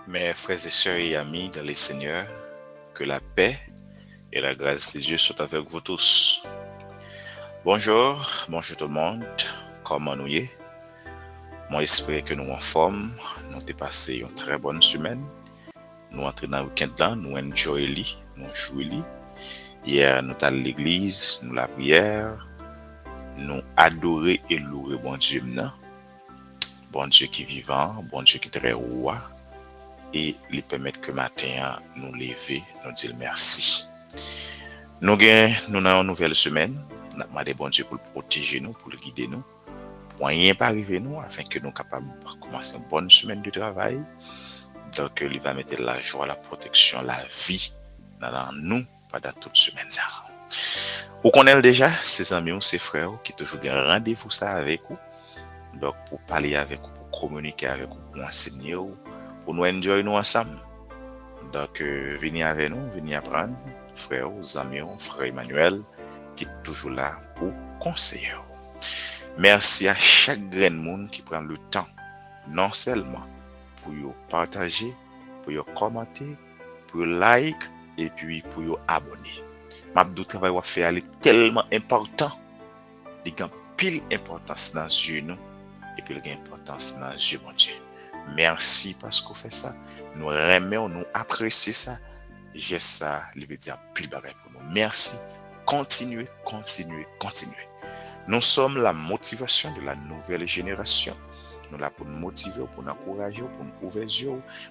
Mes frères et sœurs et amis dans les Seigneurs, que la paix et la grâce de Dieu soient avec vous tous. Bonjour tout le monde, comment nous y est? Moi, j'espère que nous en forme, nous avons passé une très bonne semaine. Nous entrons dans le week-end là, nous enjoyons, nous jouons. Hier, nous sommes à l'église, nous la prière, nous adorer et louer bon Dieu maintenant. Bon Dieu qui est vivant, bon Dieu qui est très roi. Et lui permettre que matin nous lever, nous dire merci. Nous avons une nouvelle semaine. Nous avons demandé bon Dieu pour le protéger nous, pour le guider nous, pour rien pas arriver nous, afin que nous soyons capables de commencer une bonne semaine de travail. Donc, il va mettre la joie, la protection, la vie dans nous pendant toute semaine. Vous connaissez déjà ses amis ou ses frères qui toujours bien rendez-vous ça avec vous. Donc, pour parler avec vous, pour communiquer avec vous, pour enseigner vous, pour nous enjoy nous ensemble. Donc, venez avec nous, venez apprendre, frères, amis, frère Emmanuel, qui est toujours là pour conseiller. Merci à chaque grand monde qui prend le temps, non seulement pour partager, pour commenter, pour like et puis pour abonner. Mabdou travail va faire est tellement important, il a pile importance dans Dieu nous et puis il a importance dans Dieu mon Dieu. Merci parce qu'on fait ça. Nous remercions, nous apprécions ça. J'ai ça, il veut dire pile bagaille pour nous. Merci. Continuez. Nous sommes la motivation de la nouvelle génération. Nous là pour nous motiver, pour nous encourager, pour nous ouvrir,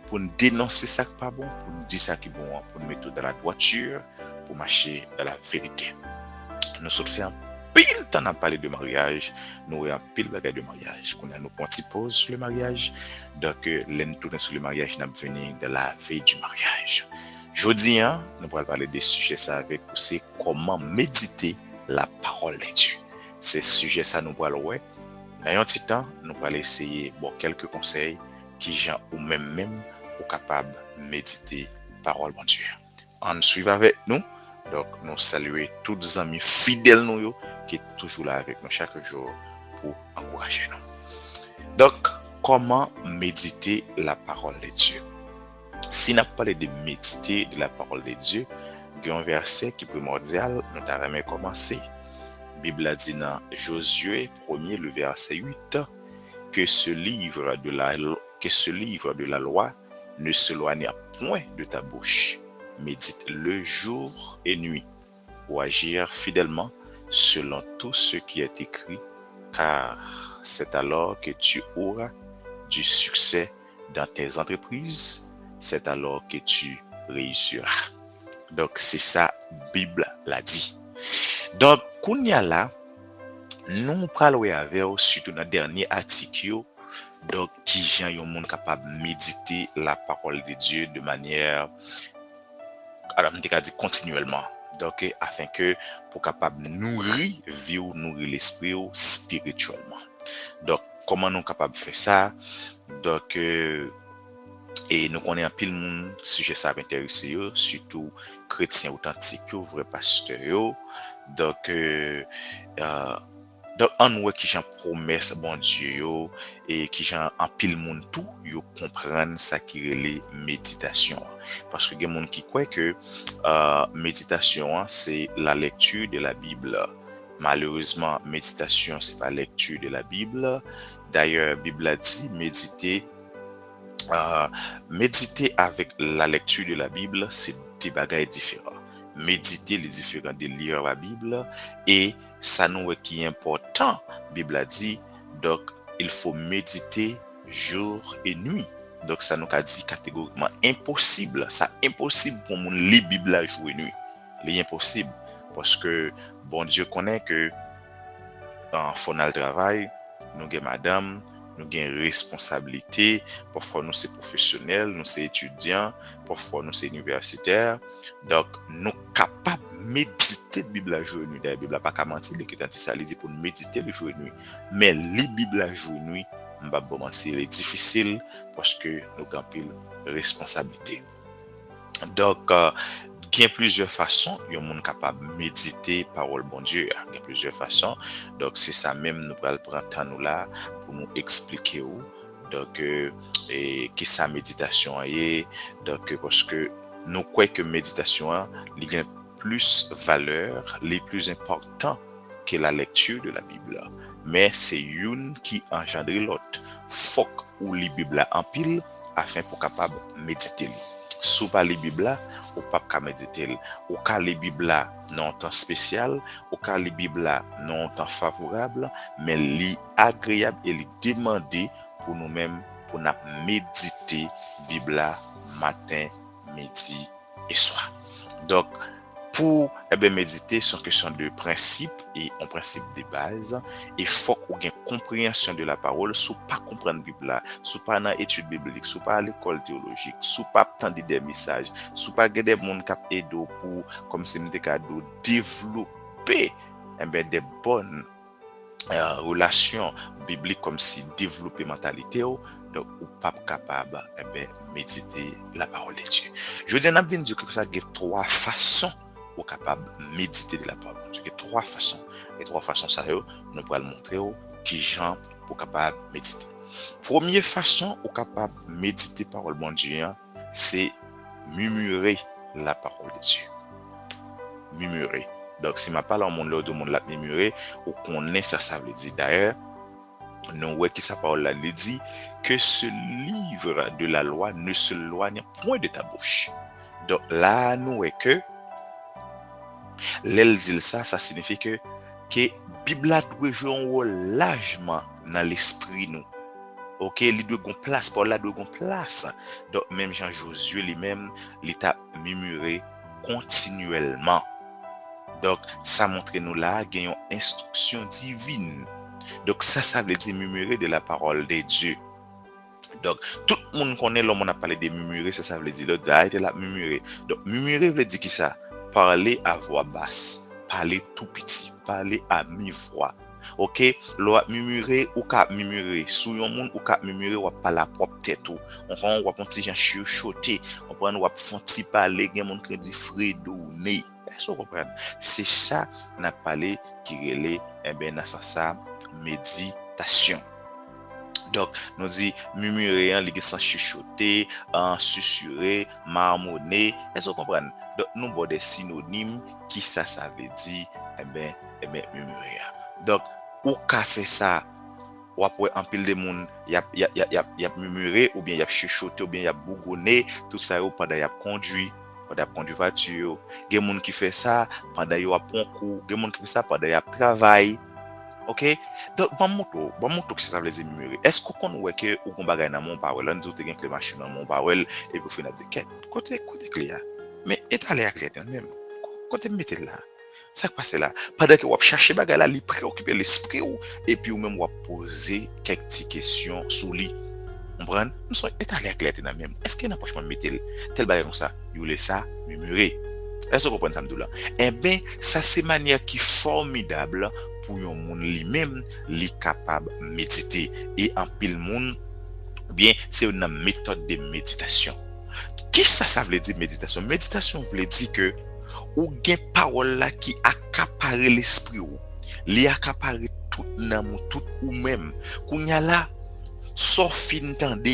pour nous dénoncer ça qui n'est pas bon, pour nous dire ça qui est bon, pour nous mettre dans la droiture, pour marcher dans la vérité. Nous sommes fait un pile temps à parler de mariage, nous avons un pile bagage de mariage. Qu'on a nos petites pauses sur le mariage, donc l'en tourner sur le mariage, nous venons de la veille du mariage. Jeudi, nous allons parler des sujets ça avec vous, c'est comment méditer la parole de Dieu. Ces sujets ça nous allons ouais. Dans un petit temps, nous allons essayer quelques conseils qui gens ou même ou capable méditer parole de Dieu. En suivant avec nous. Donc, nous saluons tous les amis fidèles nous qui sont toujours là avec nous chaque jour pour encourager nous. Donc, comment méditer la parole de Dieu? Si nous parlons de méditer de la parole de Dieu, il y a un verset qui est primordial, nous allons commencer. La Bible a dit dans Josué 1er, le verset 8, que ce livre de la loi ne s'éloigne point de ta bouche. Médite le jour et nuit pour agir fidèlement selon tout ce qui est écrit, car c'est alors que tu auras du succès dans tes entreprises, c'est alors que tu réussiras. Donc, c'est ça, Bible l'a dit. Donc, qu'on y a là, nous parlons avec surtout dans le dernier article, donc, qui gens yon monde capable de méditer la parole de Dieu de manière continuellement. Donc, afin que pour capable nourrir vie ou nourrir l'esprit spirituellement. Donc, comment nous capable de faire ça? Donc, et nous connaissons un pile monde sujet ça intéressé, surtout chrétiens authentiques, vrais pasteurs. Donc, on voit qui j'en promesse bon Dieu et qui j'en en pile monde tout yo comprendre ça qui relait méditation parce que il y a monde qui croit que méditation c'est la lecture de la Bible. Malheureusement méditation c'est pas lecture de la Bible. D'ailleurs Bible a dit méditer avec la lecture de la Bible c'est des bagages différents. Méditer les différents de lire la Bible et ça nous qui est important. La Bible a dit donc il faut méditer jour et nuit. Donc ça nous a dit catégoriquement impossible. Ça impossible pour mon lire Bible jour et nuit. C'est impossible parce que bon Dieu connaît que en faisant le travail, nous avons madame, nous avons responsabilité, parfois nous sommes professionnels, nous sommes étudiants, parfois nous sommes universitaires. Donc, nous sommes capables de méditer la Bible à jour et nuit. La Bible n'a pas qu'à mentir, ça dit pour méditer le jour et nuit. Mais la Bible à jour et nuit, c'est difficile parce que nous avons une responsabilité. Donc, il y a plusieurs façons, il y a monde capable de méditer parole bon Dieu, il y a plusieurs façons. Donc c'est ça même nous allons prendre temps nous là pour nous expliquer Donc, et qui sa méditation est, donc, parce que nous croyons que méditation, il y a plus valeur, les plus important que la lecture de la Bible. Mais c'est une qui engendre l'autre. Faut ou les Bible en pile afin pour capable méditer. Sous pas les Bible, ou pas qu'à méditer. Ou cas les Bible non temps spécial, ou cas les Bible non temps favorable, mais li agréable et li demandé pour nous-mêmes pour nous méditer Bible matin, midi et soir. Donc, pour méditer, c'est une question de principe et un principe de base. Il faut qu'on ait une compréhension de la parole, sous pas comprendre la Bible, sous pas dans l'étude biblique, sous pas à l'école théologique, sous pas attendre des messages, sous pas des gens qui aident pour, comme c'est des cadeaux, développer des bonnes relations bibliques, comme si développer mentalité, donc ou pas capable méditer la parole de Dieu. Je veux dire, on a bien dit que ça, il y a trois façons ou capable de méditer de la parole. Il y a trois façons. Et trois façons, ça, nous pourrons le montrer qui gens pour capable de méditer. Première façon ou capable de méditer la parole de Dieu, c'est murmurer la parole de Dieu. Murmurer. Donc, si ma parole en monde, l'autre monde l'a murmurer, ou qu'on est ça veut dire d'ailleurs, nous voyons que sa parole là dit que ce livre de la loi ne se éloigne point de ta bouche. Donc là, nous voyons que l'elle dit ça signifie que Bible doit jouer un rôle largement dans l'esprit nous. OK, il doit avoir place, Paul là doit avoir place. Donc même Jean Josué lui-même, il t'a murmuré continuellement. Donc ça montre nous là qu'il y a une instruction divine. Donc ça veut dire murmurer de la parole de Dieu. Donc tout le monde connaît l'homme on a parlé de murmurer, ça veut dire l'autre a été là murmurer. Donc murmurer veut dire qui ça? Parler à voix basse, parler tout petit, parler à mi-voix. OK, l'on murmurer ou ka murmurer, sous un monde ou ka murmurer ou pas la propre tête ou on va un petit gens chuchoter, on prend ou font petit parler, gen monde qui dit fredonner. Est-ce que vous comprenez? C'est ça n'a parlé qui relait dans ça méditation. Donc, nous dit murmurer, les sans chuchoter, susurrer, marmonner. Est-ce que vous comprenez? Donc, nous avons des synonymes qui ça veut dire, murmurer. Donc, ou qu'a fait ça, ou après en pile de monde, y a murmuré, ou bien y a chuchoté, ou bien y a bougonné, tout ça, pendant y a conduit voiture. Il y a des gens qui fait ça pendant y a un cours, il y a des gens qui fait ça pendant y a travail. OK, donc bon moto que ça veut dire murmurer. Est-ce qu'on voit que ou qu'on bagaille dans mon parole, on dit que une machine dans mon parole et puis final de côté clair. Mais étaler à clair même. Côté mettez là. Ça passe là. Pendant que vous cherchez bagaille là, li préoccuper l'esprit ou et puis ou même vous poser quelques petites questions sur lui. Comprendre? Nous sommes étaler à clair dans même. Est-ce qu'il n'a pas pas mettre tel bagaille comme ça, vous laissez ça murmurer. Est-ce que vous comprenez ça m'dou là? Eh bien, ça c'est manière qui formidable pour un monde lui-même li capable méditer et en pile monde bien c'est une méthode de méditation. Qu'est-ce que ça veut dire méditation? Méditation veut dire que ou gen parole là qui accapare l'esprit ou li accapare tout nan tout ou même qu'on y a là so fin tande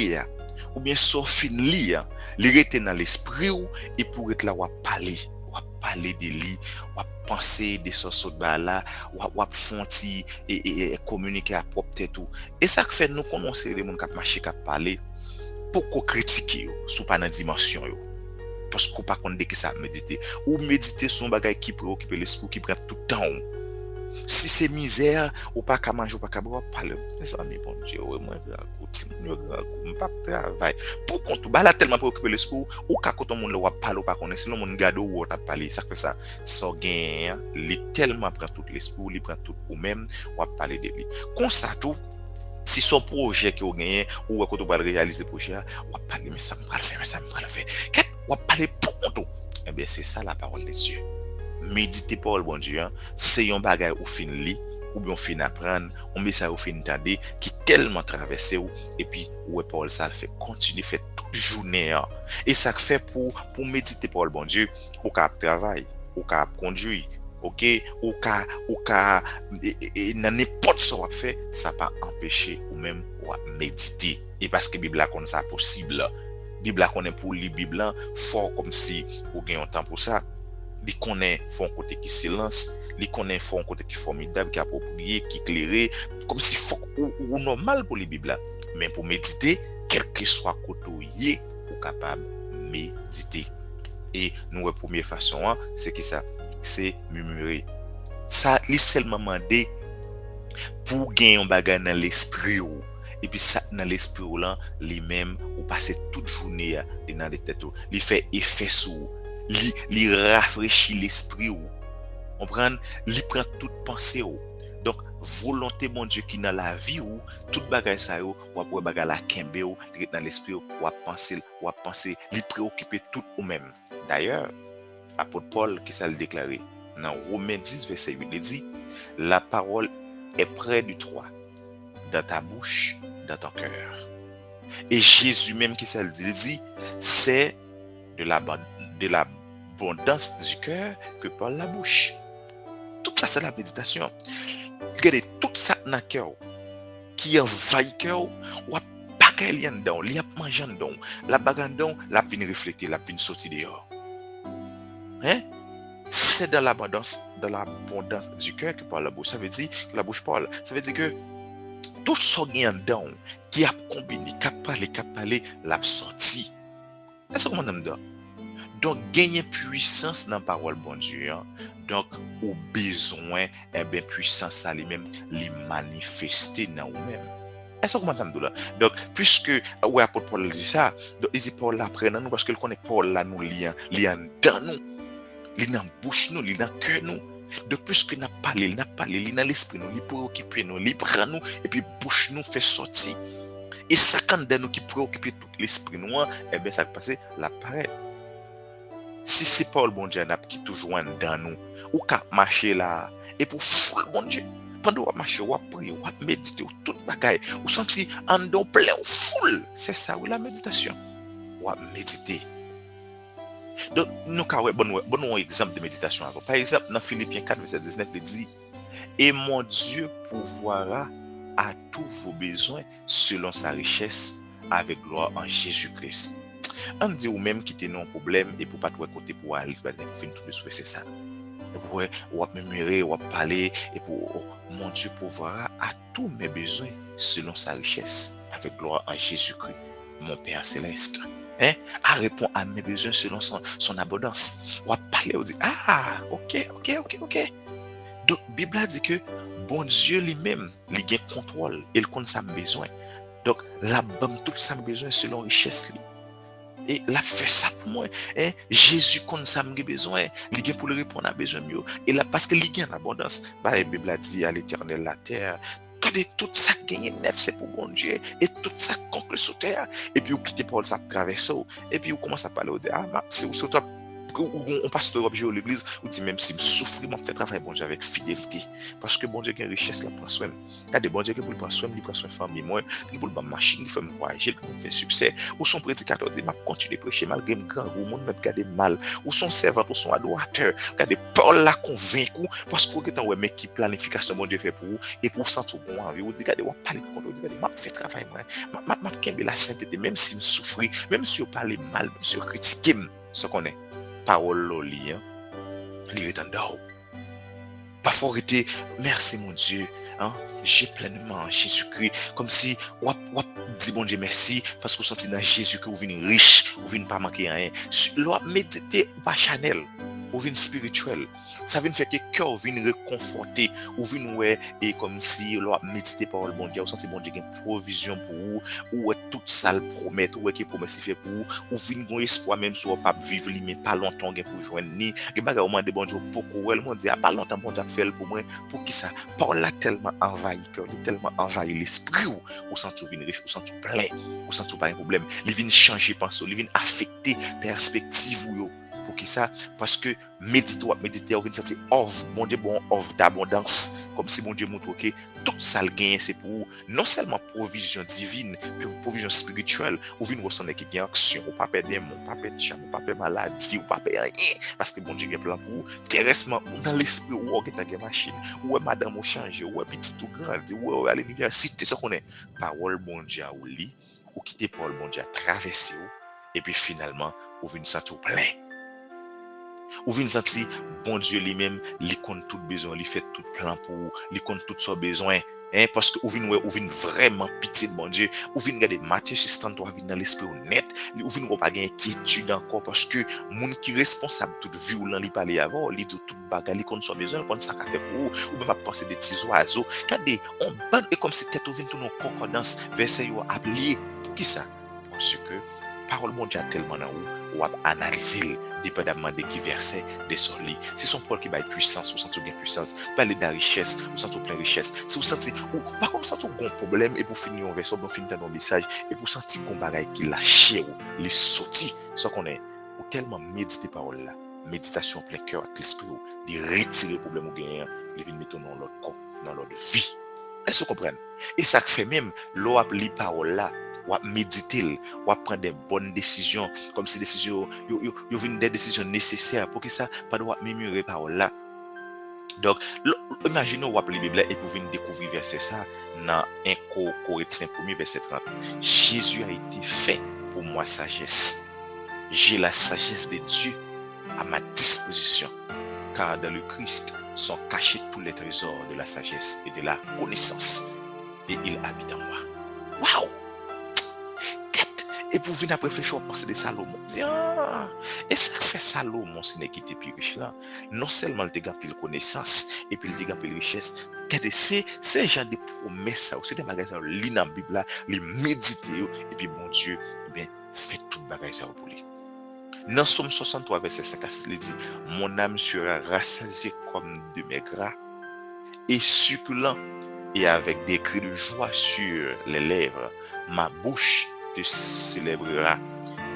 ou bien so fin li rete dans l'esprit ou et pour être là ou parler de lui ou penser de ce là ou fonti et communiquer à propre tête tout et ça fait nous commencer les monde qui marcher qui parler pour qu'on critiquer sous pas dans dimension yo parce qu'on pas connaît que ça méditer ou méditer sur un bagage qui préoccupe l'esprit qui prend tout le temps. Si c'est misère ou pas qu'à manger ou pas qu'à boire parler mes amis bon Dieu moi je pas travail pour qu'on tout là tellement préoccupé l'esprit ou qu'à quand monde le parler ou pas connaître si le monde garde ou t'a parler ça fait ça gain li tellement prend tout l'esprit ou li prend tout ou même ou parler de lui comme ça tout si son projet que vous gagnez ou quand vous va réaliser projet ou parler mais ça me va le faire ou parler pour tout et bien c'est ça la parole de Dieu. Méditer parole bon Dieu c'est un bagage ou fin li ou bien fin apprendre on met ça ou fin entendre qui tellement traversé ou et puis ouais parole ça fait continuer fait toute journée et ça fait pour méditer parole bon Dieu au cap travail au cap conduire OK au cas dans n'importe ce qu'on fait ça pas empêcher ou même ou ou méditer. Et parce que la Bible comme ça possible. Bible connaît pour lire Bible fort comme si ou gagne un temps pour ça. Il connaît font côté qui silence, il connaît font côté qui formidable, qui approprié, qui éclairé, comme si faut ou normal pour les Bible. Mais pour méditer, quel que soit côté ou capable méditer. Et nous la première façon c'est que ça c'est murmurer. Ça il seulement demandé pour gagner un bagage dans l'esprit et puis ça dans l'esprit là lui-même ou passer toute journée dans les têtes il fait effet sur il rafraîchit l'esprit ou on prend il prend toute pensée ou donc volonté mon Dieu qui dans la vie ou toute bagage ça ou après bagage la kembe ou dans l'esprit ou penser il préoccuper tout ou même. D'ailleurs apôtre Paul qui ça le déclaré dans Romains 10 verset 8 il dit la parole est près du toi, dans ta bouche, dans ton cœur. Et Jésus même qui ça le dit, il dit, c'est de l'abondance du cœur que parle la bouche. Tout ça, c'est la méditation. Regardez, tout ça dans le cœur, qui envahit le cœur, ou a pas qu'il y a dedans, il y a mangé dedans, la bagarre dedans, la vine refléter, la vine sortir dehors. Hein? C'est dans l'abondance du cœur que parle la bouche. Ça veut dire que la bouche parle. Ça veut dire que tout ce qui est dedans, qui a combiné, qui a parlé, l'a sorti. Est-ce que vous m'entendez? Donc, gagner puissance dans la parole bon Dieu. Donc, au besoin, puissance ça lui-même, les manifester dans vous-même. Est-ce que vous m'entendez là? Donc, puisque, ouais, apôtre Paul dit ça, donc, il dit Paul l'après nous, parce qu'il connaît Paul là, nous, liant dans nous. Il dans bouche nous, il dans cœur nous. De plus que n'a parlé, il dans l'esprit nous, il préoccupe nous, il prend nous et puis bouche nous fait sortir. Et ça quand dans nous qui préoccupe tout l'esprit nous, eh bien ça va passer l'appareil. Si c'est pas le bon Dieu qui toujours dans nous, ou qu'à marcher là et pour foutre bon Dieu. Pendant qu'on marche, on prie, on médite, tout bagaille, ou senti en don plein ou foule. C'est ça ou la méditation. On méditer. Donc, nous avons bon exemple de méditation avant. Par exemple, dans Philippiens 4, verset 19, il dit et mon Dieu pourvoira à tous vos besoins selon sa richesse avec gloire en Jésus-Christ. On dit ou même quitter nos problèmes et pour pas trouver côté pour aller, pour finir tout de suite, c'est ça. Pour murmurer, ou parler et pour mon Dieu pourvoira à tous mes besoins selon sa richesse avec gloire en Jésus-Christ, mon Père céleste. Hein, à répondre à mes besoins selon son abondance. On va parler, on dit, ah, ok. Donc, la Bible dit que bon Dieu lui-même, il a contrôle, il connaît ses besoins. Donc, la bam tout ça besoin selon richesse. Et la fait ça pour moi. Hein? Jésus connaît ses besoins, il a pour le répondre à besoin mieux. Et là, parce qu'il a en abondance, bah, la Bible dit à l'éternel la terre. Regardez, tout ça gagne neuf, c'est pour bon Dieu. Et tout ça conclut sur terre. Et puis, vous quittez Paul, ça traverse. Et puis, vous commencez à parler, vous dites, ah, c'est toi. On passe sur l'objet de l'église, on dit même si je souffre, je fais travail bon Dieu avec fidélité. Parce que bon Dieu qui a une richesse, il prend soin. Il y a des bon Dieu qui prend soin, il prend soin de famille, moi, il prend une machine, il fait me voyager, il fait succès. Ou son prédicateur dit, je continue à prêcher malgré un grand, ou monde me garde mal. Ou son servant, ou son adorateur, regardez, Paul l'a convaincu, parce que vous avez un mec qui planification bon Dieu fait pour vous, et pour vous sentir bon envie. Vous dites, regardez, on parle de compte, vous dites, regardez, je fais travail, je la sainteté, même si je souffre, même si vous parlez mal, même si vous critiquez, ce qu'on est. Parole loli, il est en dehors. Parfois, merci mon Dieu, hein? J'ai pleinement Jésus-Christ, comme si, on dit bon Dieu merci, parce que vous sentez dans Jésus que vous venez riche, vous venez pas manquer rien. L'on méditer pas chanel, vous venez spirituel. Ça vient faire que le cœur vient réconforter, ou vient ouais, et comme si l'on méditer par le bon Dieu, vous sentez bon Dieu une provision pour vous, ou toute ça le promet, ou qui promet si fait pour vous, ou vient un espoir même si vous pas vivre mais pas longtemps pour joindre ni, que bagarre au moins de bon Dieu beaucoup elle m'ont dit pas longtemps bon Dieu fait pour moi, pour qui ça par là tellement envahi cœur, tellement envahi l'esprit ou sentez vous riche, ou sentez plein, ou sentez pas un problème, il vient changer pensée, il vient affecter perspective ou pour qui ça? Parce que méditer, on vient sentir offre, bon Dieu, bon offre d'abondance. Comme si mon Dieu montre que tout ça le gain, c'est pour non seulement provision divine, puis provision spirituelle, ou vient ressentir qu'il y a action, ou pas perdre un mot, pas perdre cham, ou pas perdre maladie, ou pas perdre rien. Parce que bon Dieu, il y a plan pour vous. Terresтрement, dans l'esprit, ou on a une machine, ou madame ou changer, ou petit ou grand, ou à l'université, ça qu'on est. Parole bon Dieu ou lit, ou quitter parole bon Dieu, traverser, et puis finalement, ou vient sentir plein. Ou vient sentir, bon Dieu lui-même, il compte tout besoin, il fait tout plan pour vous, il compte tout son besoin. Hein, parce que ou vient vraiment pitié de bon Dieu, ou vient regarder Matthieu 6:33, vient dans l'esprit honnête, ou vient pas gagner inquiétude encore parce que moun qui responsable toute violent li parler avant, li tout bagarre, li compte son besoin, compte ça qu'a fait pour vous, ou même à penser des petits oiseaux. Regardez, on bande et comme si tête ou vient tout nos concordance verset yo appelé pour qui ça? Parce que parole bon Dieu tellement dans ou analyser dépendamment de qui verset de son lit. Si son Paul qui baille puissance, vous sentez bien puissance, parler de la richesse, vous sentez plein richesse. Si vous sentez, ou par contre, vous sentez un problème et pour finir un verset, pour finir un message, et pour sentir qu'on bagaille qui lâche ou les sorties, ce qu'on est, ou tellement méditer parole là, méditation plein cœur avec l'esprit, de retirer le problème ou gagner, les vins mettre dans l'autre corps, dans l'autre vie. Est-ce que vous comprenez? Et ça fait même, l'eau a li parole là, ou à méditer, ou à prendre des bonnes décisions, comme si décisions, yo viennent des décisions nécessaires pour que ça, pas de murmurer parole là. Donc, imaginez ou appeler la Bible et vous venez découvrir verset ça dans 1 Corinthiens 1 verset 30. Jésus a été fait pour moi sagesse. J'ai la sagesse de Dieu à ma disposition, car dans le Christ sont cachés tous les trésors de la sagesse et de la connaissance, et il habite en moi. Waouh! Et pour venir après réfléchir, on pense de Salomon. Et ça fait Salomon, ce n'est qui était plus riche là. Non seulement il a pile connaissance, et puis il a pile richesse. C'est genre de promesses, c'est des bagages qui lisent dans la Bible, les méditer, et puis bon Dieu, eh bien, fait tout bagage pour lui. Dans Somme 63, verset 5 à 6, il dit, mon âme sera rassasiée comme de mes gras, et succulent, et avec des cris de joie sur les lèvres, ma bouche te célébrera.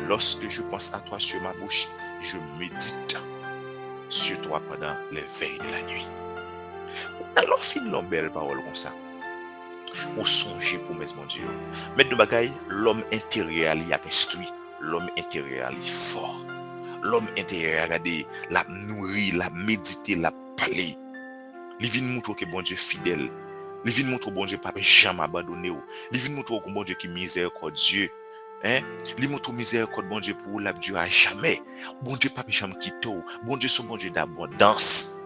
Lorsque je pense à toi sur ma bouche, je médite sur toi pendant les veilles de la nuit. Alors, fin l'homme belle parole comme ça. Ou songer pour mes mon Dieu. Mais de bagaille, l'homme intérieur il a instruit. L'homme intérieur il est fort. L'homme intérieur la nourri, la méditer, la parler. Il vient montrer que bon Dieu fidèle. Il vient montrer que bon Dieu pas jamais abandonné. Il vient montrer que bon Dieu qui miséricordieux. Hein? Il montre miséricorde bon Dieu pour la Dieu à jamais. Bon Dieu pas jamais quitter. Bon Dieu son bon Dieu d'abondance.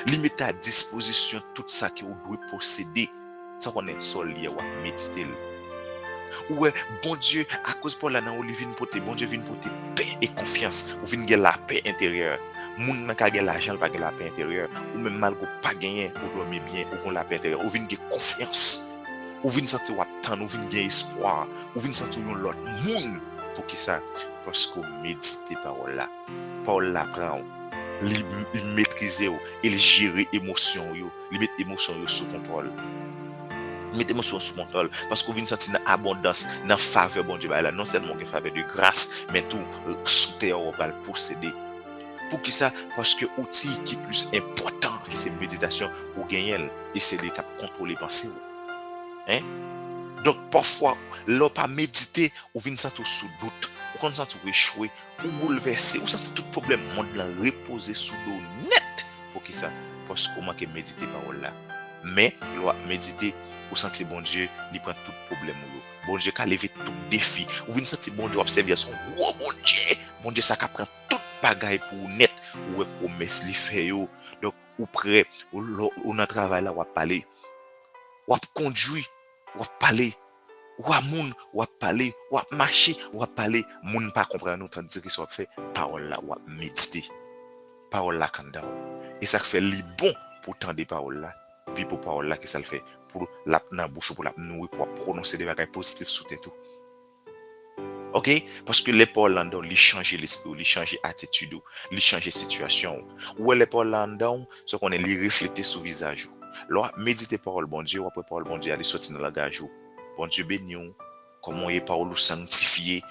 Il met à disposition tout ça que vous devez posséder. Ça qu'on est sol lié ou méditer. Ouais, bon Dieu à cause pour la nan ou vient porter bon Dieu vient porter paix et confiance. Ou vient gagner la paix intérieure. Moun nan ka gagner l'argent pas gagner la paix intérieure ou même mal ko pas gagner ou dormir bien ou la paix intérieure. Ou vient gagner confiance. Ou vient sentir ou attendre, ou vient gagner espoir, ou vient sentir l'autre monde pour qui ça parce qu'on médite parole là. Parole là prend il maîtriser il gérer émotion yo, il mettre émotion yo sous contrôle. Mettez émotion sous contrôle parce qu'on vient sentir une abondance, dans faveur bon Dieu là, non seulement une faveur de grâce, mais tout sous terre on va le posséder. Pour qui ça? Parce que outil qui est plus important que cette méditation ou gagner et c'est de contrôler pensée. Hein? Donc parfois, l'on pas méditer ou vient sentir sous doute, ou quand sentir échouer, ou bouleversé, ou sentir tout problème monde là reposer sous dos net. Pour qui ça? Parce qu'on manque méditer parole là. Mais l'on méditer pour sentir bon Dieu, il prend tout problème ou bon Dieu qui lever tout défi. Ou vient sentir bon Dieu observer son oh bon Dieu ça qui prend tout bagaille pour net ou promesse li fait yo. Donc ou prêt ou dans travail là ou parler. Ou conduire, ou parler, ou moun, ou parler, ou marcher, ou parler, moun pas comprendre nous tant dire que soit fait parole là ou méditer. Parole là kanda. Et ça fait li bon pour tendre des paroles là, puis pour parole là que ça le fait pour la dans bouche pour la nourrir pour prononcer des bagages positifs sous tête tout. OK? Parce que les paroles là dedans, li changer l'esprit, li changer attitude, li changer situation. Ou les paroles là dedans, ce qu'on est li refléter sur visage. Là, méditez parole bon Dieu, après parole bon Dieu, allez sortir dans le langage. Bon Dieu béni, comment est parole sanctifié,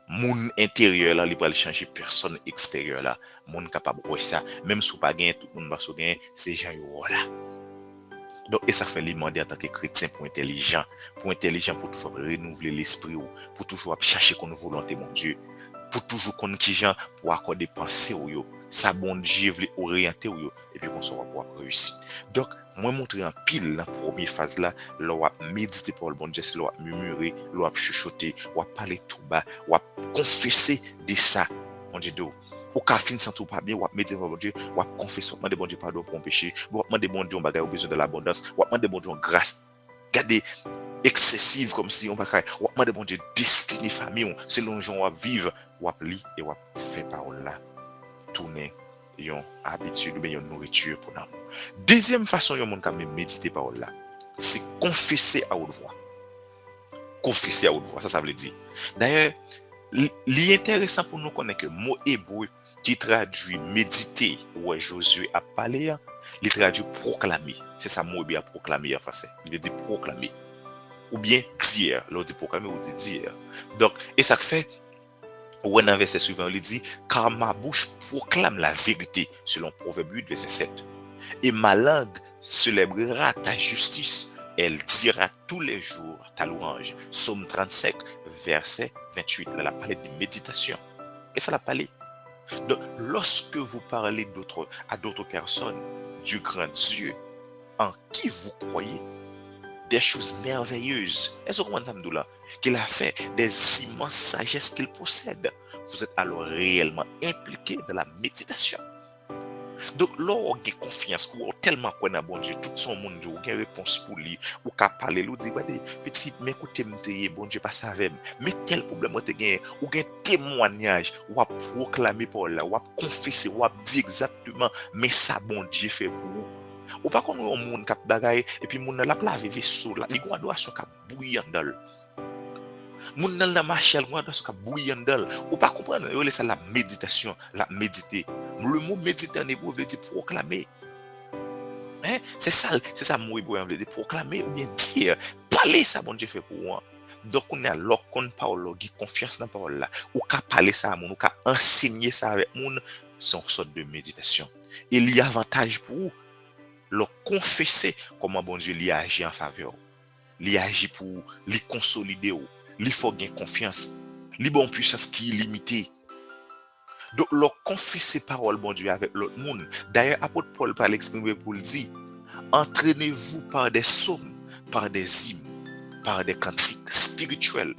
Moun intérieur là, il va changer personne extérieur là. Moun capable de ça. Même si pas gagner tout le monde va se gagner, c'est gens là. Donc, et ça fait lui demander en tant que chrétien pour intelligent, pour toujours renouveler l'esprit, pour toujours chercher qu'on volonté, mon Dieu, pour toujours qu'on qui gens pour accorder pensée ou yo, ça bon Dieu veut orienter ou yo, et puis qu'on sera pour réussir. Donc, moi montrer en pile la première phase là, l'on va méditer pour le bon Dieu, l'on va murmurer, l'on va chuchoter, on va parler tout bas, on va confesser de ça, mon Dieu. Ou ka fin sans tout pas bien, ou méditer pour bon Dieu, ou confesser, ou demander bon Dieu pardon pour un péché, ou demander bon Dieu on bagay au besoin de l'abondance, ou demander bon Dieu grâce. Regardez excessive comme si on va ou demander bon Dieu destiné famille, selon gens on vivre, ou li et ou faire parole là tourner yon habitude ou bien yon nourriture pour nous. Deuxième façon yon moun ka méditer parole là, c'est confesser à haute voix. Confesser à haute voix, ça veut dire. D'ailleurs, l'intéressant pour nous connaître que mot hébreu qui traduit méditer ou Josué a parlé, il traduit proclamer. C'est ça mot hébreu à proclamer en français. Il veut dire proclamer. Ou bien dire. L'on dit proclamer ou dire. Donc, et ça fait, ou un verset suivant, il dit, car ma bouche proclame la vérité, selon Proverbe 8, verset 7. Et ma langue célébrera ta justice. Elle dira tous les jours ta louange. Psaume 35, verset 28. Là, elle a parlé de méditation. Et ça l'a parlé. Donc, lorsque vous parlez à d'autres personnes du grand Dieu en qui vous croyez, des choses merveilleuses, est-ce que vous comprenez là, qu'il a fait, des immenses sagesses qu'il possède, vous êtes alors réellement impliqué dans la méditation. Donc, lorsque vous avez confiance, vous avez tellement connu bon Dieu, tout son monde, vous avez une réponse pour lui, vous avez parlé, vous dites, petit, mais écoutez, bon Dieu, pas ça avec mais tel problème, vous avez un témoignage, vous avez proclamé pour là, vous avez confessé, vous avez dit exactement, mais ça, bon Dieu, fait pour vous. Ou pas qu'on a un monde qui a bagaille, et puis moun la plave vaisseau là, il y a un doigt qui bouillant dans le. Moun nan la marche, il y a un doigt qui bouillant dans le. Ou pas comprendre, c'est ça la méditation, la méditer. Le mot méditer en hébreu veut dire proclamer. Hein? C'est ça mot hébreu veut dire proclamer ou bien dire, parler ça bon Dieu fait pour moi. Donc on a l'ocon parole, qui confiance dans la parole là, ou qu'à parler ça à moun, ou qu'à enseigner ça avec moun, c'est une sorte de méditation. Il y a avantage pour vous. Le confesser comment bon Dieu lui agit en faveur, lui agit pour lui consolider, lui faut gagner confiance, lui bon puissance qui est limitée. Donc le confesser parole bon Dieu avec l'autre monde. D'ailleurs apôtre Paul par l'exprimer pour le dire, entraînez-vous par des psaumes, par des hymnes, par des cantiques spirituels,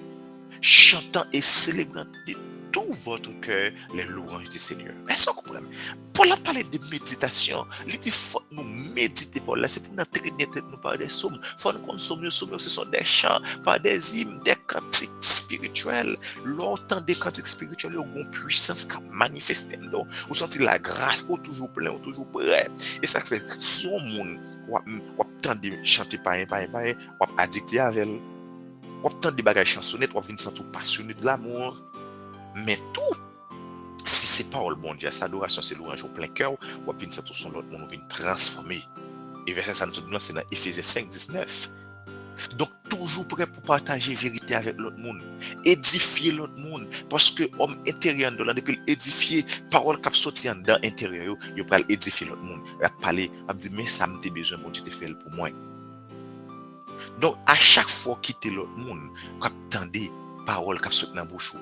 chantant et célébrant de tout votre cœur les louanges du Seigneur. Mais sans problème. Paul a parlé de méditation. Il dit faut nous méditer par là. C'est pour nous entraîner nous par des psaumes. Faut nous consommer, ce sont des chants, par des hymnes, des cantiques spirituels. Longtemps des cantiques spirituels, ils ont une puissance qui manifeste. Vous sentez la grâce, ou toujours plein, ou toujours prêt. Et ça fait, si on monde, ou attendre chanter par un, ou addicté avec elle. Ou attendre des bagages chansonnettes, ou venir sentir passionné de l'amour. Mais tout, si c'est pas le bon Dieu, sa adoration, c'est louange au plein cœur, ou venir sentir son autre monde, ou venir transformer. Et verset ça nous dit, c'est dans Éphésiens 5, 19. Donc, toujours prêt pour partager vérité avec l'autre monde, édifier l'autre monde, parce que l'homme intérieur de l'homme, depuis édifier, parole qui sorti dans l'intérieur, il peut édifier l'autre monde. Il va parler, il va dire, mais ça me besoin, bon Dieu, te fait pour moi. Donc, à chaque fois quitter l'autre monde, quand attendez parole qui sorti dans la bouche,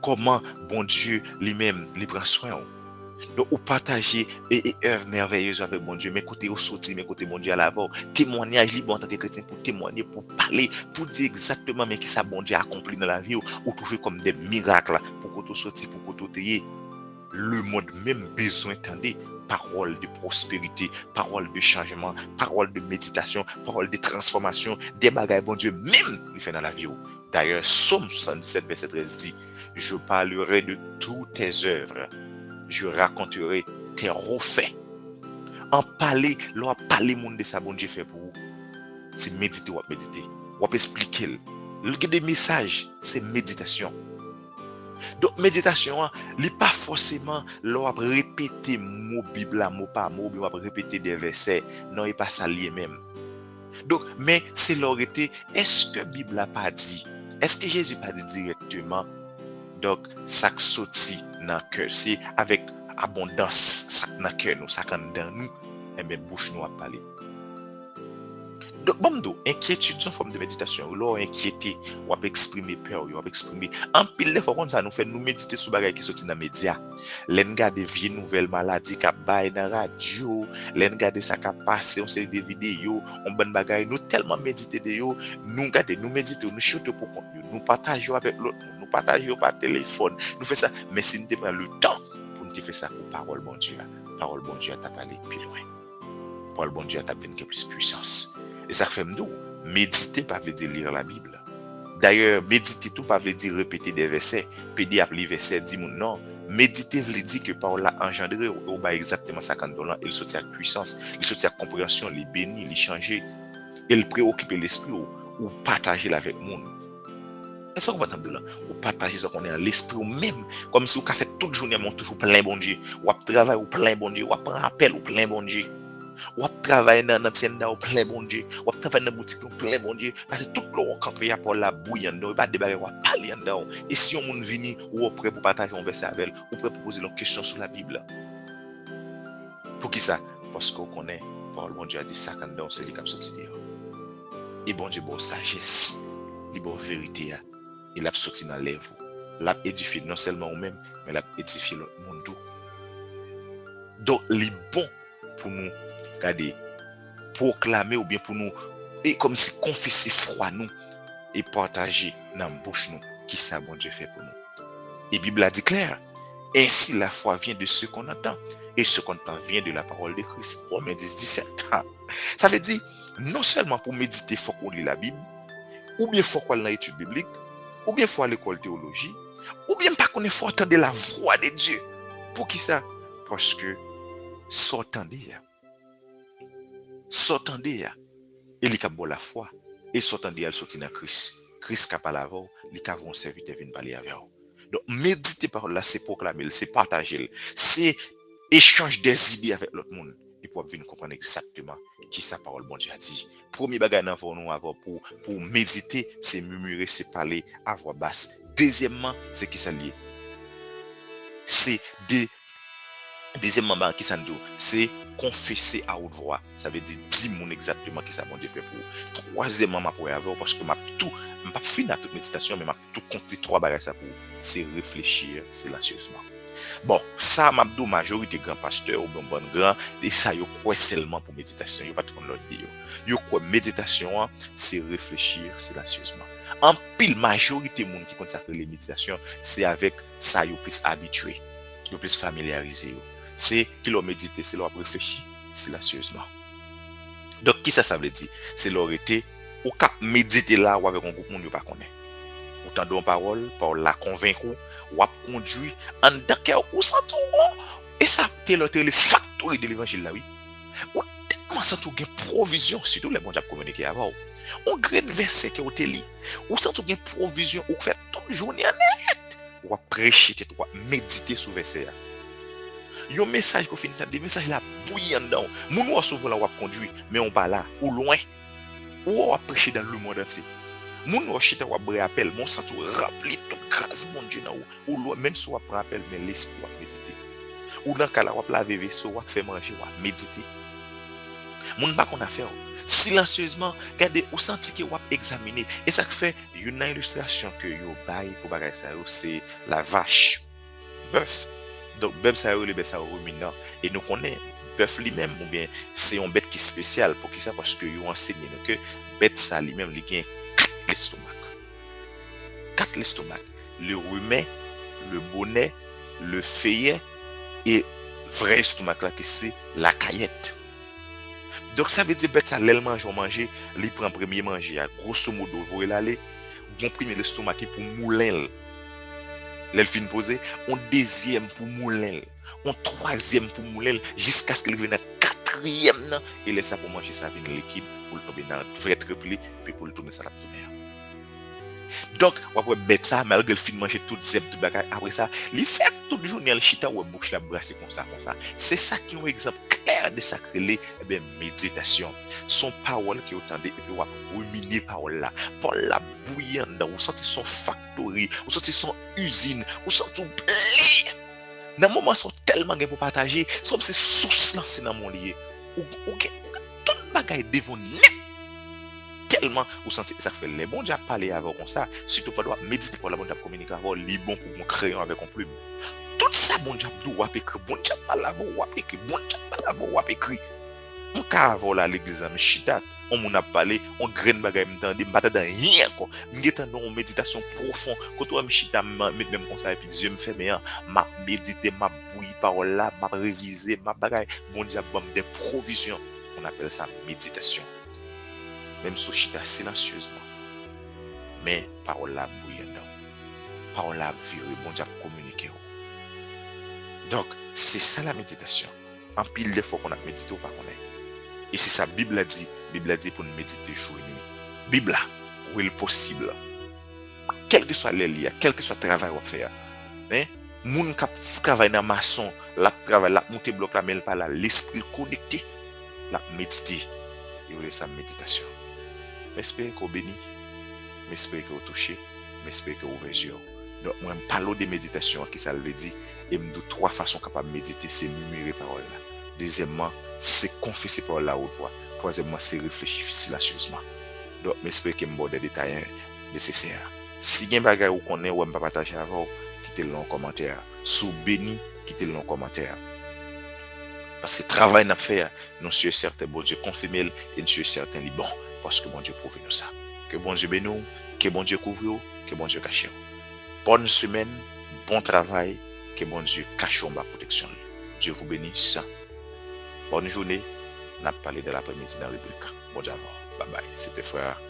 comment bon Dieu lui-même lui prend soin. Donc, ou partager et œuvre merveilleuse avec bon Dieu, mais côté au sorti, mais côté bon Dieu à l'avant, témoignage libre en tant que chrétien pour témoigner, pour parler, pour dire exactement mais qui ça bon Dieu a accompli dans la vie, ou trouver comme des miracles pour qu'on sorti, pour qu'on t'ayez. Le monde même besoin d'entendre parole de prospérité, parole de changement, parole de méditation, parole de transformation, des bagages bon Dieu même lui fait dans la vie. D'ailleurs, Psaume 77, verset 13 dit, je parlerai de toutes tes œuvres, je raconterai tes refaits. En parler, l'on parler monde de ça bon Dieu fait pour vous. C'est méditer ou méditer, ou expliquer. Le des messages, c'est méditation. Donc méditation, n'est pas forcément l'on répéter mot Bible mot par mot, on va répéter des versets, non, il pas ça lié même. Donc mais c'est l'autorité, est-ce que Bible a pas dit? Est-ce que Jésus pas dit directement Donc, ça qui sorti dans le cœur, c'est avec abondance, ça dans le cœur, nous, ça qui dans nous, et bien, bouche nous a parlé. Donc, bon, inquiétude, c'est une forme de méditation. Ou là, inquiété, ou exprimer peur, ou exprimer. En pile de fois, ça nous fait nous méditer sur les choses qui sortent dans les médias. L'en garde des vieilles nouvelles maladies qui baillent dans la radio, l'en garde ça qui passe, on sait des vidéos, on bonne bagaille. Nous tellement méditer de yo, nous garder, nous méditer, nous chuter pour contenu, nous partager avec l'autre, nous partager par téléphone, nous fait ça. Mais si nous prenons le temps pour nous faire ça pour parole bon Dieu, parole bon Dieu t'a aller plus loin. Parole bon Dieu t'a donné plus puissance. Et ça fait nous, méditer pas veut dire lire la Bible. D'ailleurs, méditer tout pas veut dire répéter des versets, pédir les versets, dire non. Méditer veut dire que parole a engendré ou bah exactement ça quand on il sortit avec puissance, il sortit avec compréhension, il bénit, il changer, il préoccuper l'esprit ou partager avec le monde. Et ça qu'on va entendre là, ou partager ça qu'on est dans l'esprit ou même, comme si on a fait toute journée, on toujours plein bon Dieu, ou travail ou plein bon Dieu, ou prend appel ou plein bon Dieu. Ou travailler dans notre scène au plein bon Dieu, ou travailler dans boutique au plein bon Dieu, parce que tout le campé pour la bouillant dedans, pas débarrer ou parler dedans. Et si on monde vini ou prêt pour partager un verset avec elle, ou prêt pour poser une question sur la Bible. Pour qui ça? Parce qu'on connaît, Paul bon Dieu a dit ça quand dans c'est lui qui a sorti dehors. Et bon Dieu bon sagesse, il bon vérité, il a sorti dans les vous. L'a édifié non seulement vous-même, mais l'a édifié l'autre monde. Donc, il est bon pour nous regardez, proclamer ou bien pour nous, et comme si confesser froid nous, et partager dans la bouche nous, qui ça bon Dieu fait pour nous. Et la Bible a dit clair, ainsi la foi vient de ce qu'on entend, et ce qu'on entend vient de la parole de Christ. Romains 10, 17. Ça veut dire, non seulement pour méditer, il faut qu'on lit la Bible, ou bien il faut qu'on ait dans l'étude biblique, ou bien il faut aller à l'école théologie, ou bien pas qu'on faut entendre la voix de Dieu. Pour qui ça? Parce que, s'entendez, il y a la foi et s'entendez elle sorti dans Christ. Christ qui parle avant, il y a un serviteur qui vient parler avec vous. Donc méditer par là, c'est proclamer, c'est partager, c'est échanger des idées avec l'autre monde. Et pour venir comprendre exactement qui sa parole bon Dieu a dit. Premier bagage dans nous avoir pour méditer, c'est murmurer, c'est parler à voix basse. Deuxièmement, c'est qui ça lié. C'est deuxièmement, qui ça nous c'est confesser à haute voix. Ça veut dire dire exactement qui ça bon Dieu fait pour vous. Troisièmement, ma pour avoir parce que m'a pas fini à toute méditation, mais m'a tout compris trois bagages ça pour c'est réfléchir silencieusement. Bon, ça m'a dit majorité grand pasteur ou bon grand et ça yo quoi seulement pour méditation, yo pas tout l'autre dit yo quoi méditation c'est réfléchir silencieusement. En pile majorité monde qui consacre les méditations, c'est avec ça yo plus habitué, yo plus familiarisé. C'est qu'il a médité, c'est leur réfléchi silencieusement. Donc, qui ça veut dire? C'est leur été, ou cap méditer là ou avec un groupe monde pas connaît. Ou t'entends une parole, par la convaincre, ou conduit en d'accord ou sans tout. Et ça, c'est le facteur de l'évangile là, oui. Ou tellement sans tout gain provision, surtout les bons diables communiquer avant. On grain verset qui est lit. Ou sans tout gain provision, ou fait toute journée net. Ou prêcher, ou méditer sur verset. Yon message qu'on finit des messages là bouillant dedans. Moun ou souvent là ou conduit mais on pas là ou loin. Ou on prêcher dans le monde entier. Moun ou chita ou bre appel, mon sang tout rempli tout grâce mon Dieu dans ou loin même si on prend appel mais l'esprit ou méditer. Ou dans cas là ou laver vaisseau ou faire manger ou méditer. Moun pas qu'on a fait silencieusement regardez ou senti que ou examiner et ça fait une illustration que yo bail pour bagay ça c'est la vache bœuf. Donc, bœuf ça le bœuf ça ruminant et nous connaît bœuf lui-même ou bien c'est une bête qui est spéciale pour qui ça parce que yo enseigne nous que bête ça lui-même il gagne 4 l'estomac. 4 l'estomac, le rumen, le bonnet, le feuillet et vrai estomac là que c'est la caillette. Donc ça veut dire bête ça l'elle manger, il prend premier manger à grosso modo vous l'aller bon premier l'estomac pour mouler. L'elle fin posé, on deuxième pour mouler, on troisième pour mouler, jusqu'à ce qu'il vienne à quatrième, et laisse ça pour manger ça vient liquide, pour le tomber dans le vrai tripli, puis pour le tourner ça la première. Donc, on va mettre ça, malgré le film manger tout zep de bagage. Après ça, il fait toute journée le chita ou bouche la brasser comme ça, comme ça. C'est ça qui est un exemple clair de sacré, eh bien, méditation. Son parole qui est autant et puis on va ruminer parole là. Parole là bouillant, vous sentez son factory, vous sentez son usine, vous sentez tout dans le moment sont tellement pour partager, c'est comme si source là c'est dans mon lié. Ou tout bagage devant net. Tellement vous sentez ça fait les bons dieux parler avec comme ça, surtout pas doit méditer pour la bonne dieu communiquer avec li bon pour mon crayon avec un plume. Tout ça bon dieu doit écrire, bon dieu parler avec ou écrire, bon dieu parler avec ou écrire. On ka avoir là l'église am chita, on m'en a parlé, on graine bagay m'tande, m'pas dans rien quoi. M'étant dans une méditation profonde, quand toi m'chita mettre même comme ça et puis Dieu me fait mais m'a méditer, m'a bouillir parole là, m'a réviser, m'a bagay, bon dieu bon des provisions. On appelle ça méditation. Même sous chita silencieusement. Mais parole là bouillant. Parole là viré, bon dieu communiquer. Donc, c'est ça la méditation. En pile de fois qu'on a médité ou pas qu'on est. Et c'est ça, Bible a dit pour nous méditer jour et nuit. Bible là, où il est possible. Quel que soit l'élite, quel que soit le travail qu'on fait. Mais, moun qui travaille dans maçon, la travail, la monter bloc, la mêle pas là, l'esprit connecté, la méditer. Et vous ça méditation. J'espère qu'on bénit, j'espère qu'on touche, j'espère qu'on ouvre les yeux. Donc, moi, je parle de méditation, qui ça veut dire, et me de trois façons capables de méditer, c'est murmurer parole là. Deuxièmement, c'est confesser parole la haute voix. Troisièmement, c'est réfléchir silencieusement. Donc, j'espère que je vais des détails nécessaires. Si vous avez des choses que vous connaissez ou ne pas partager avec vous, quittez-le en commentaire. Si vous béni, quittez-le en commentaire. Parce que le travail à faire, nous sommes certains, bon Dieu confirme et nous sommes certains, bon, parce que bon Dieu prouve nous ça. Que bon Dieu bénisse, que bon Dieu couvre nous, que bon Dieu cache nous. Bonne semaine, bon travail, que bon Dieu cache ma protection. Dieu vous bénisse. Bonne journée. On a parlé de l'après-midi dans le République. Bon Dieu, bye bye. C'était frère